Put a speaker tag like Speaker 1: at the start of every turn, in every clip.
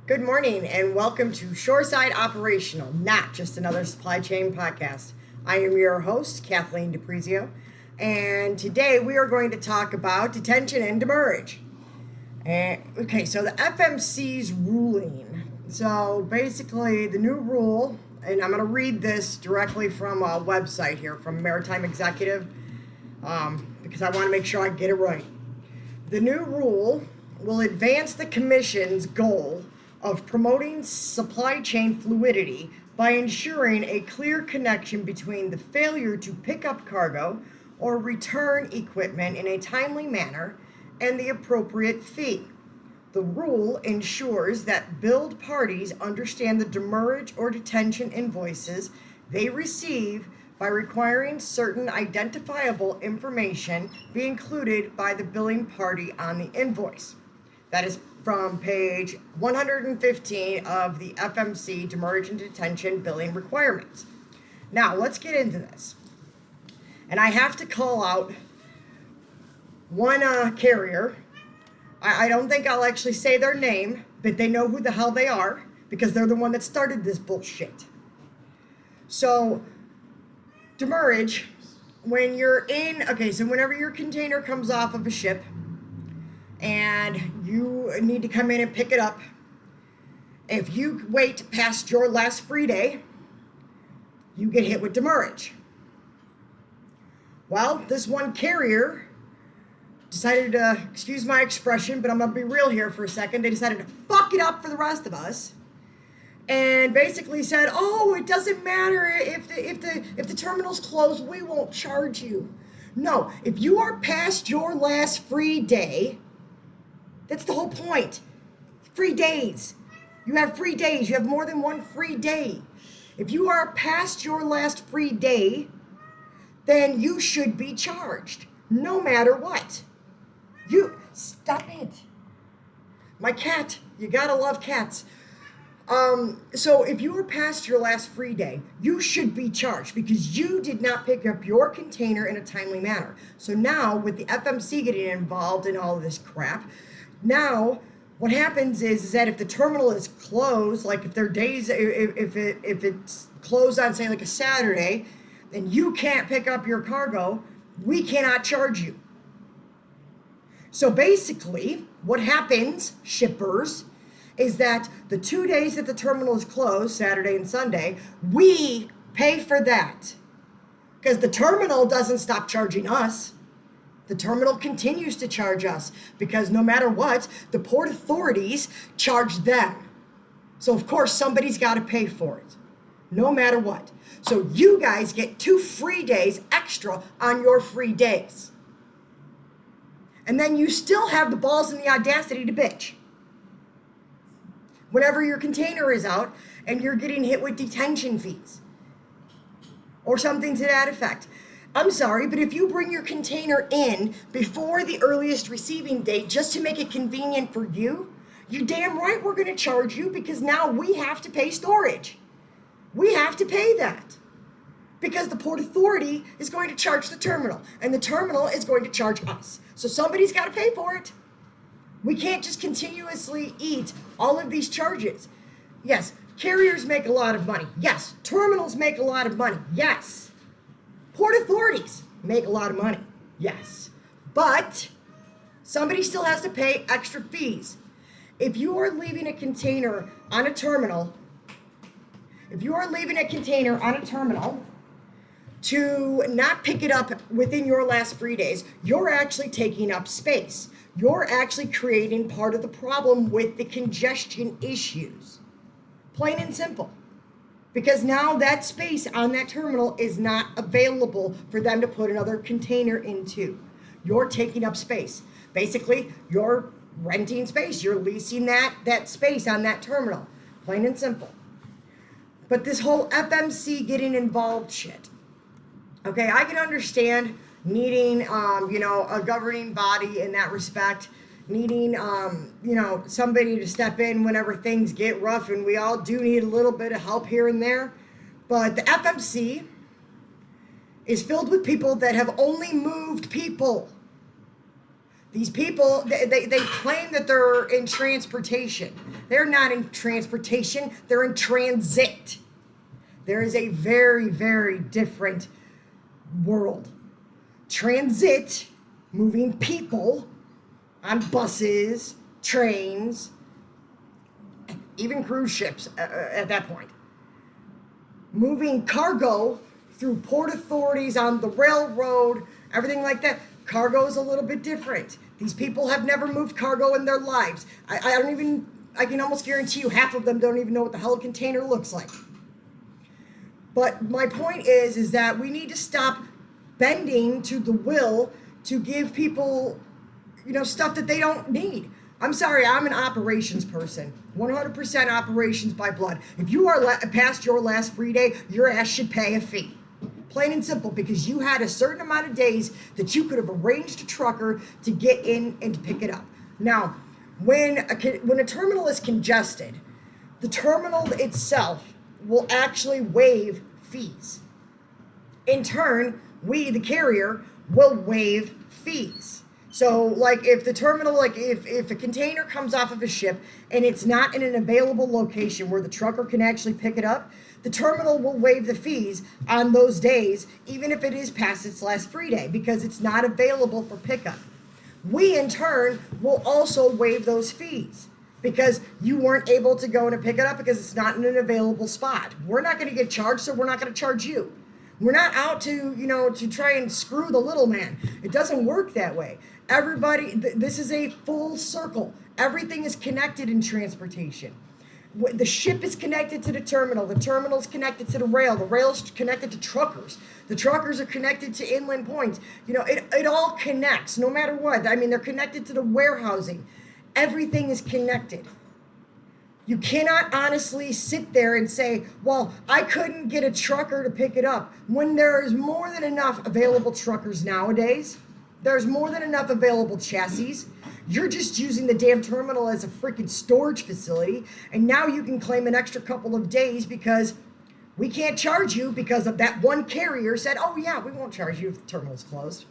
Speaker 1: Good morning and welcome to Shoreside Operational, not just another supply chain podcast. I am your host, Kathleen DiPrizio, and today we are going to talk about detention and demurrage. So the FMC's ruling. So basically the new rule, and I'm going to read this directly from a website here from Maritime Executive because I want to make sure I get it right. The new rule will advance the Commission's goal of promoting supply chain fluidity by ensuring a clear connection between the failure to pick up cargo or return equipment in a timely manner and the appropriate fee. The rule ensures that billed parties understand the demurrage or detention invoices they receive by requiring certain identifiable information be included by the billing party on the invoice. That is from page 115 of the FMC Demurrage and Detention Billing Requirements. Now, let's get into this. And I have to call out one carrier. I don't think I'll actually say their name, but they know who the hell they are because they're the one that started this bullshit. So, demurrage, whenever your container comes off of a ship, and you need to come in and pick it up. If you wait past your last free day, you get hit with demurrage. Well, this one carrier decided to, excuse my expression, but I'm going to be real here for a second. They decided to fuck it up for the rest of us and basically said, oh, it doesn't matter if the terminal's closed, we won't charge you. No, if you are past your last free day, that's the whole point. Free days. You have free days. You have more than one free day. If you are past your last free day, then you should be charged, no matter what. Stop it. My cat, you gotta love cats. So if you are past your last free day, you should be charged because you did not pick up your container in a timely manner. So now with the FMC getting involved in all of this crap, now, what happens is that if the terminal is closed, like if their days, if it's closed on, say, like a Saturday, and you can't pick up your cargo, we cannot charge you. So basically, what happens, shippers, is that the 2 days that the terminal is closed, Saturday and Sunday, we pay for that. Because the terminal doesn't stop charging us. The terminal continues to charge us because no matter what, the port authorities charge them. So of course somebody's got to pay for it, no matter what. So you guys get 2 free days extra on your free days. And then you still have the balls and the audacity to bitch. Whenever your container is out and you're getting hit with detention fees or something to that effect. I'm sorry, but if you bring your container in before the earliest receiving date just to make it convenient for you, you're damn right we're going to charge you because now we have to pay storage. We have to pay that because the Port Authority is going to charge the terminal and the terminal is going to charge us. So somebody's got to pay for it. We can't just continuously eat all of these charges. Yes, carriers make a lot of money. Yes, terminals make a lot of money. Yes. Port authorities make a lot of money, yes, but somebody still has to pay extra fees. If you are leaving a container on a terminal, to not pick it up within your last free days, you're actually taking up space. You're actually creating part of the problem with the congestion issues. Plain and simple. Because now that space on that terminal is not available for them to put another container into. You're taking up space. Basically, you're renting space. You're leasing that space on that terminal. Plain and simple. But this whole FMC getting involved shit. Okay, I can understand needing, a governing body in that respect. Needing, somebody to step in whenever things get rough, and we all do need a little bit of help here and there. But the FMC is filled with people that have only moved people. These people, they claim that they're in transportation. They're not in transportation, they're in transit. There is a very, very different world. Transit, moving people on buses, trains, even cruise ships at that point. Moving cargo through port authorities on the railroad, everything like that. Cargo is a little bit different. These people have never moved cargo in their lives. I can almost guarantee you half of them don't even know what the hell a container looks like. But my point is that we need to stop bending to the will to give people, stuff that they don't need. I'm sorry, I'm an operations person. 100% operations by blood. If you are past your last free day, your ass should pay a fee. Plain and simple, because you had a certain amount of days that you could have arranged a trucker to get in and to pick it up. Now, when a terminal is congested, the terminal itself will actually waive fees. In turn, we, the carrier, will waive fees. So, like, if the terminal, if a container comes off of a ship and it's not in an available location where the trucker can actually pick it up, the terminal will waive the fees on those days, even if it is past its last free day, because it's not available for pickup. We, in turn, will also waive those fees because you weren't able to go and pick it up because it's not in an available spot. We're not going to get charged, so we're not going to charge you. We're not out to, to try and screw the little man. It doesn't work that way. Everybody, this is a full circle. Everything is connected in transportation. The ship is connected to the terminal is connected to the rail is connected to truckers. The truckers are connected to inland points. It all connects no matter what. I mean, they're connected to the warehousing. Everything is connected. You cannot honestly sit there and say, well, I couldn't get a trucker to pick it up, when there is more than enough available truckers nowadays. There's more than enough available chassis. You're just using the damn terminal as a freaking storage facility, and now you can claim an extra couple of days because we can't charge you because of that one carrier said, oh yeah, we won't charge you if the terminal's closed.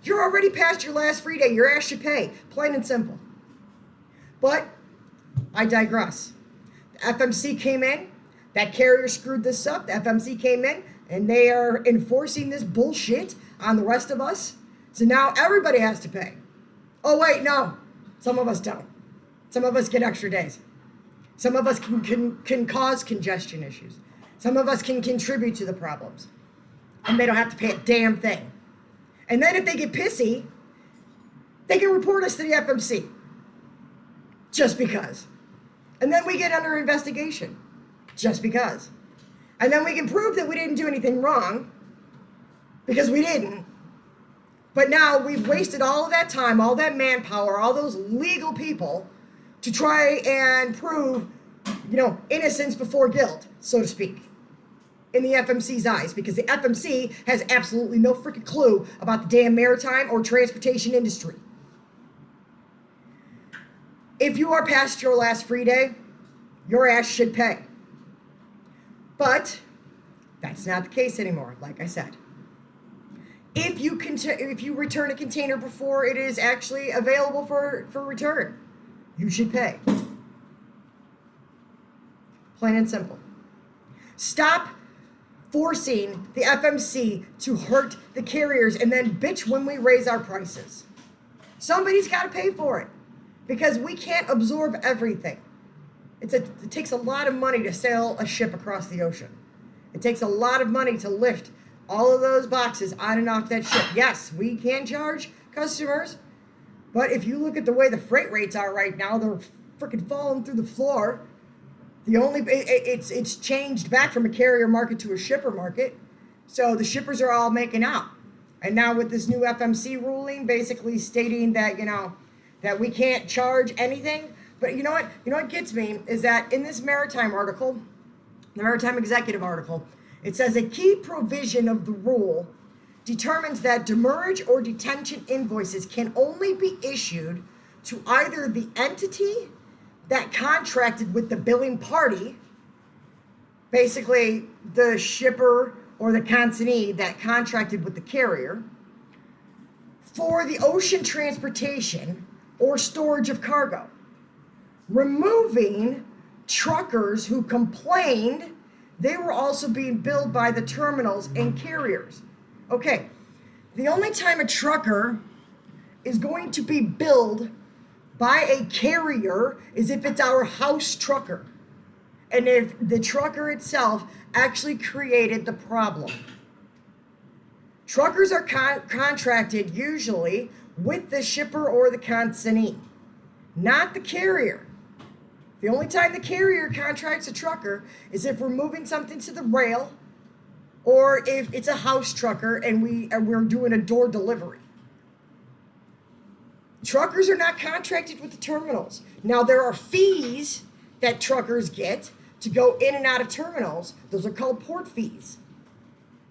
Speaker 1: You're already past your last free day. Your ass should pay. Plain and simple. But I digress. The FMC came in. That carrier screwed this up. The FMC came in, and they are enforcing this bullshit on the rest of us. So now everybody has to pay. Oh, wait, no. Some of us don't. Some of us get extra days. Some of us can cause congestion issues. Some of us can contribute to the problems. And they don't have to pay a damn thing. And then if they get pissy, they can report us to the FMC. Just because. And then we get under investigation. Just because. And then we can prove that we didn't do anything wrong. Because we didn't. But now we've wasted all of that time, all that manpower, all those legal people to try and prove, innocence before guilt, so to speak, in the FMC's eyes, because the FMC has absolutely no freaking clue about the damn maritime or transportation industry. If you are past your last free day, your ass should pay. But that's not the case anymore, like I said. If you return a container before it is actually available for return, you should pay. Plain and simple. Stop forcing the FMC to hurt the carriers and then bitch when we raise our prices. Somebody's got to pay for it because we can't absorb everything. It takes a lot of money to sail a ship across the ocean. It takes a lot of money to lift all of those boxes on and off that ship. Yes, we can charge customers, but if you look at the way the freight rates are right now, they're freaking falling through the floor. It's changed back from a carrier market to a shipper market, so the shippers are all making out. And now with this new FMC ruling, basically stating that that we can't charge anything. But you know what gets me is that in this maritime article, the Maritime Executive article, it says a key provision of the rule determines that demurrage or detention invoices can only be issued to either the entity that contracted with the billing party, basically the shipper or the consignee that contracted with the carrier, for the ocean transportation or storage of cargo. Removing truckers who complained they were also being billed by the terminals and carriers. Okay, the only time a trucker is going to be billed by a carrier is if it's our house trucker. And if the trucker itself actually created the problem. Truckers are contracted usually with the shipper or the consignee, not the carrier. The only time the carrier contracts a trucker is if we're moving something to the rail or if it's a house trucker and we're doing a door delivery. Truckers are not contracted with the terminals. Now, there are fees that truckers get to go in and out of terminals. Those are called port fees.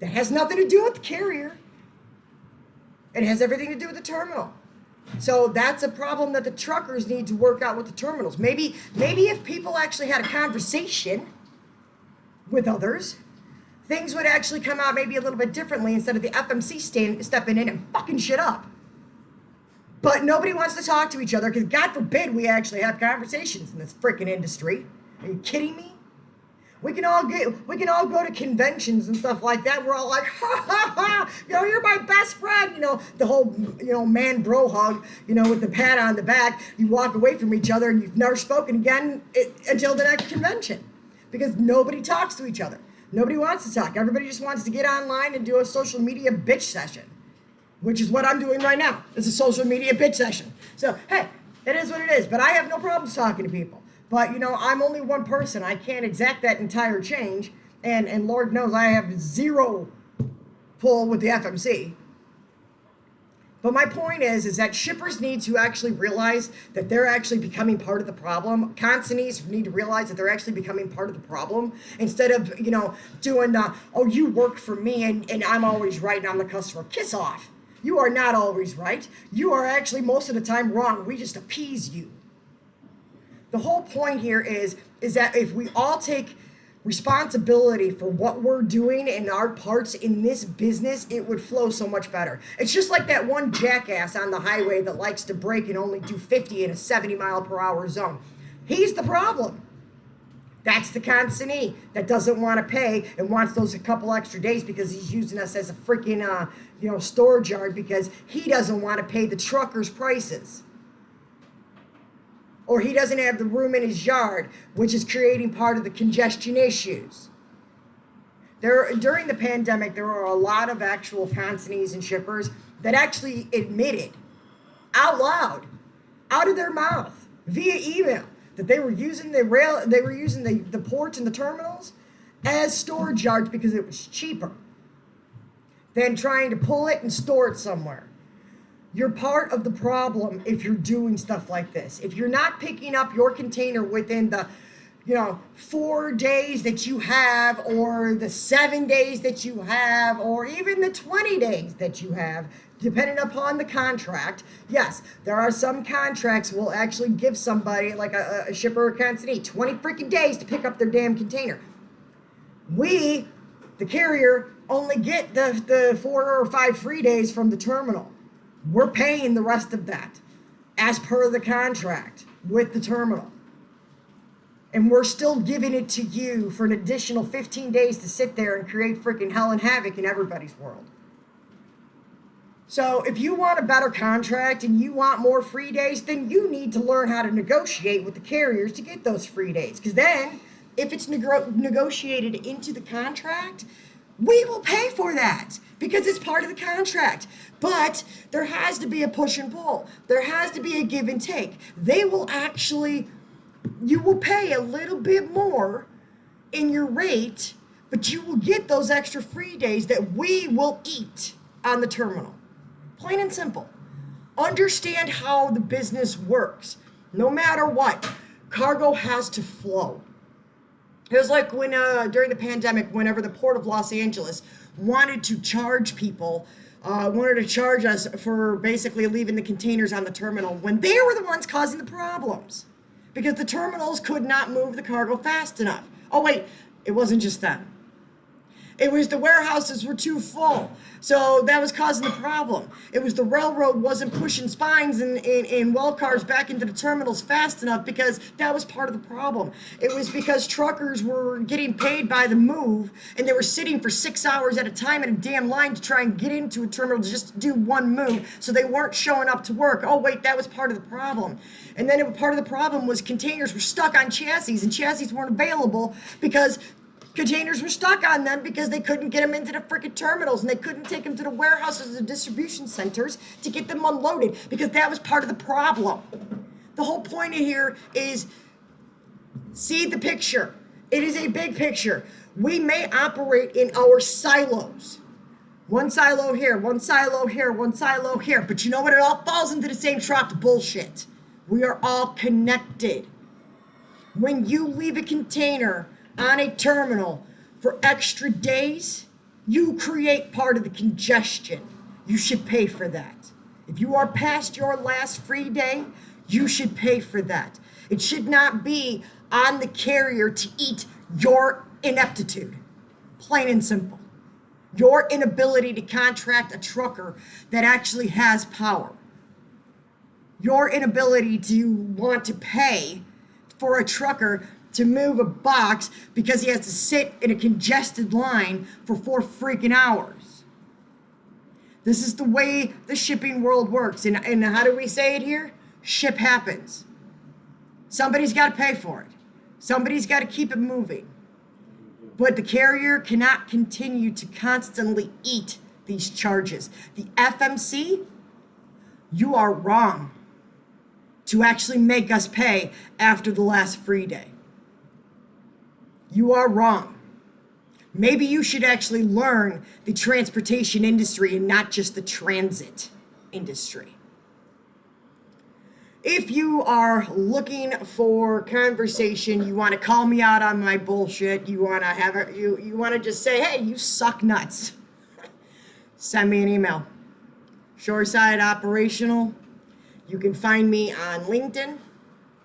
Speaker 1: That has nothing to do with the carrier. It has everything to do with the terminal. So that's a problem that the truckers need to work out with the terminals. Maybe if people actually had a conversation with others, things would actually come out maybe a little bit differently instead of the FMC stepping in and fucking shit up. But nobody wants to talk to each other because God forbid we actually have conversations in this freaking industry. Are you kidding me? We can all go to conventions and stuff like that. We're all like, ha ha ha, you're my best friend. The whole, man bro hug, with the pat on the back. You walk away from each other and you've never spoken again until the next convention because nobody talks to each other. Nobody wants to talk. Everybody just wants to get online and do a social media bitch session, which is what I'm doing right now. It's a social media bitch session. So, hey, it is what it is. But I have no problems talking to people. But, I'm only one person. I can't exact that entire change. And Lord knows I have zero pull with the FMC. But my point is that shippers need to actually realize that they're actually becoming part of the problem. Consignees need to realize that they're actually becoming part of the problem. Instead of, doing the, oh, you work for me and I'm always right and I'm the customer. Kiss off. You are not always right. You are actually most of the time wrong. We just appease you. The whole point here is that if we all take responsibility for what we're doing and our parts in this business, it would flow so much better. It's just like that one jackass on the highway that likes to brake and only do 50 in a 70 mile per hour zone. He's the problem. That's the consignee that doesn't want to pay and wants those a couple extra days because he's using us as a freaking storage yard because he doesn't want to pay the truckers' prices. Or he doesn't have the room in his yard, which is creating part of the congestion issues. During the pandemic, there were a lot of actual consignees and shippers that actually admitted out loud, out of their mouth, via email, that they were using the ports and the terminals as storage yards because it was cheaper than trying to pull it and store it somewhere. You're part of the problem if you're doing stuff like this. If you're not picking up your container within the 4 days that you have, or the 7 days that you have, or even the 20 days that you have, depending upon the contract. Yes, there are some contracts will actually give somebody, like a shipper or consignee, 20 freaking days to pick up their damn container. We, the carrier, only get the 4 or 5 free days from the terminal. We're paying the rest of that as per the contract with the terminal. And we're still giving it to you for an additional 15 days to sit there and create freaking hell and havoc in everybody's world. So if you want a better contract and you want more free days, then you need to learn how to negotiate with the carriers to get those free days. Because then, if it's negotiated into the contract, we will pay for that because it's part of the contract. But there has to be a push and pull. There has to be a give and take. You will pay a little bit more in your rate, but you will get those extra free days that we will eat on the terminal. Plain and simple. Understand how the business works. No matter what, cargo has to flow. It was like when during the pandemic, whenever the Port of Los Angeles wanted to charge people, wanted to charge us for basically leaving the containers on the terminal when they were the ones causing the problems because the terminals could not move the cargo fast enough. Oh wait, it wasn't just them. It was the warehouses were too full. So that was causing the problem. It was the railroad wasn't pushing spines and well cars back into the terminals fast enough, because that was part of the problem. It was because truckers were getting paid by the move, and they were sitting for 6 hours at a time in a damn line to try and get into a terminal to just do one move. So they weren't showing up to work. Oh, wait, that was part of the problem. And then part of the problem was containers were stuck on chassis, and chassis weren't available because containers were stuck on them because they couldn't get them into the freaking terminals, and they couldn't take them to the warehouses and distribution centers to get them unloaded, because that was part of the problem. The whole point of here is see the picture. It is a big picture. We may operate in our silos. One silo here, one silo here, one silo here. But you know what? It all falls into the same trough of bullshit. We are all connected. When you leave a container on a terminal for extra days, you create part of the congestion. You should pay for that. If you are past your last free day, you should pay for that. It should not be on the carrier to eat your ineptitude. Plain and simple. Your inability to contract a trucker that actually has power. Your inability to want to pay for a trucker to move a box because he has to sit in a congested line for 4 freaking hours. This is the way the shipping world works. And how do we say it here? Ship happens. Somebody's got to pay for it. Somebody's got to keep it moving. But the carrier cannot continue to constantly eat these charges. The FMC, you are wrong to actually make us pay after the last free day. You are wrong. Maybe you should actually learn the transportation industry and not just the transit industry. If you are looking for conversation, you want to call me out on my bullshit, you want to have it, you want to just say, hey, you suck nuts, send me an email. Shoreside Operational. You can find me on LinkedIn.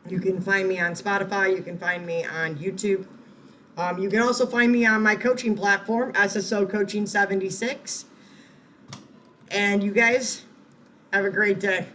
Speaker 1: You can find me on Spotify. You can find me on YouTube. You can also find me on my coaching platform, SSO Coaching 76. And you guys have a great day.